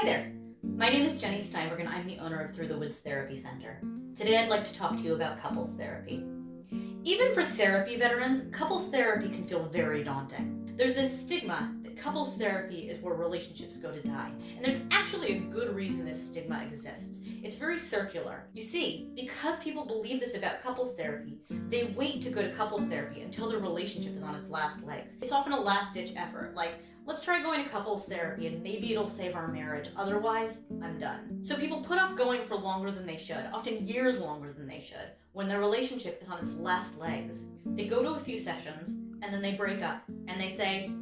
Hi there. My name is Jenny Steinberg and I'm the owner of Through the Woods Therapy Center. Today I'd like to talk to you about couples therapy. Even for therapy veterans, couples therapy can feel very daunting. There's this stigma that couples therapy is where relationships go to die, and there's actually a good reason this stigma exists. It's very circular. You see, because people believe this about couples therapy, they wait to go to couples therapy until their relationship is on its last legs. It's often a last-ditch effort, like, let's try going to couples therapy and maybe it'll save our marriage, otherwise, I'm done. So people put off going for longer than they should, often years longer than they should, when their relationship is on its last legs. They go to a few sessions, and then they break up, and they say,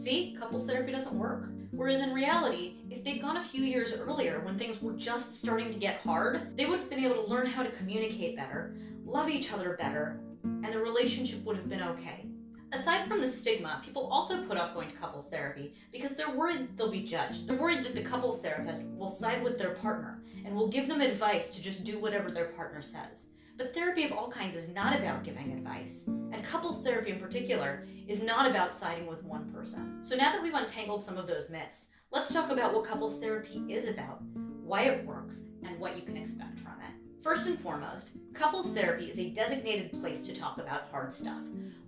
see, couples therapy doesn't work. Whereas in reality, if they'd gone a few years earlier when things were just starting to get hard, they would have been able to learn how to communicate better, love each other better, and the relationship would have been okay. Aside from the stigma, people also put off going to couples therapy because they're worried they'll be judged. They're worried that the couples therapist will side with their partner and will give them advice to just do whatever their partner says. But therapy of all kinds is not about giving advice. And couples therapy in particular is not about siding with one person. So now that we've untangled some of those myths, let's talk about what couples therapy is about, why it works, and what you can expect from it. First and foremost, couples therapy is a designated place to talk about hard stuff.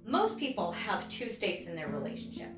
Most people have two states in their relationship.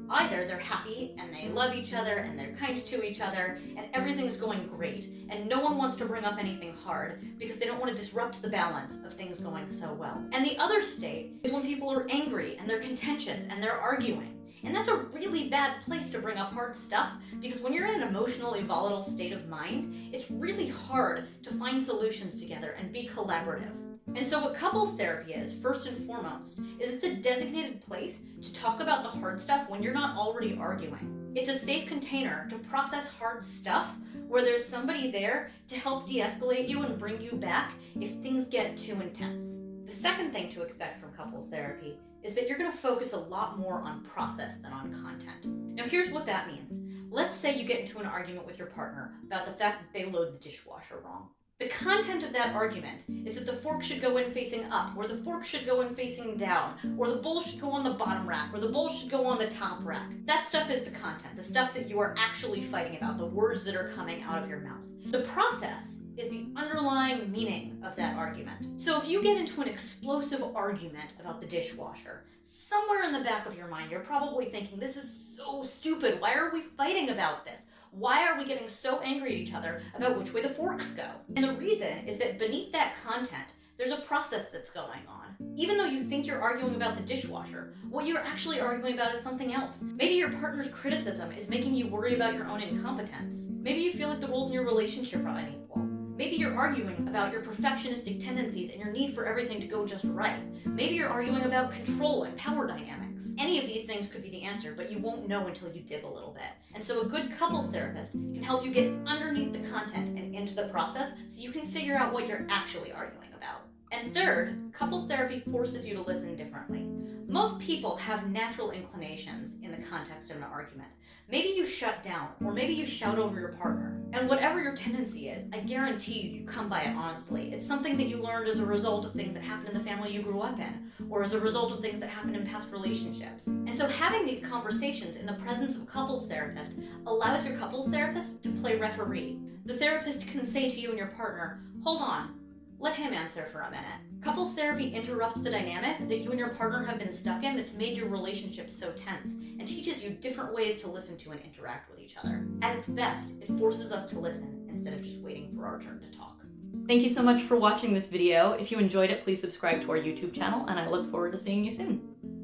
Either they're happy and they love each other and they're kind to each other and everything's going great and no one wants to bring up anything hard because they don't want to disrupt the balance of things going so well. And the other state is when people are angry and they're contentious and they're arguing. And that's a really bad place to bring up hard stuff because when you're in an emotionally volatile state of mind, it's really hard to find solutions together and be collaborative. And so what couples therapy is, first and foremost, is it's a designated place to talk about the hard stuff when you're not already arguing. It's a safe container to process hard stuff where there's somebody there to help de-escalate you and bring you back if things get too intense. The second thing to expect from couples therapy is that you're going to focus a lot more on process than on content. Now here's what that means. Let's say you get into an argument with your partner about the fact that they load the dishwasher wrong. The content of that argument is that the fork should go in facing up, or the fork should go in facing down, or the bowl should go on the bottom rack, or the bowl should go on the top rack. That stuff is the content, the stuff that you are actually fighting about, the words that are coming out of your mouth. The process is the underlying meaning of that argument. So if you get into an explosive argument about the dishwasher, somewhere in the back of your mind, you're probably thinking, this is so stupid. Why are we fighting about this? Why are we getting so angry at each other about which way the forks go? And the reason is that beneath that content, there's a process that's going on. Even though you think you're arguing about the dishwasher, what you're actually arguing about is something else. Maybe your partner's criticism is making you worry about your own incompetence. Maybe you feel like the roles in your relationship are unequal. Maybe you're arguing about your perfectionistic tendencies and your need for everything to go just right. Maybe you're arguing about control and power dynamics. Any of these things could be the answer, but you won't know until you dig a little bit. And so a good couples therapist can help you get underneath the content and into the process so you can figure out what you're actually arguing about. And third, couples therapy forces you to listen differently. Most people have natural inclinations in the context of an argument. Maybe you shut down, or maybe you shout over your partner. And whatever your tendency is, I guarantee you come by it honestly. It's something that you learned as a result of things that happened in the family you grew up in, or as a result of things that happened in past relationships. And so having these conversations in the presence of a couples therapist allows your couples therapist to play referee. The therapist can say to you and your partner, hold on, let him answer for a minute. Couples therapy interrupts the dynamic that you and your partner have been stuck in that's made your relationship so tense and teaches you different ways to listen to and interact with each other. At its best, it forces us to listen instead of just waiting for our turn to talk. Thank you so much for watching this video. If you enjoyed it, please subscribe to our YouTube channel, and I look forward to seeing you soon.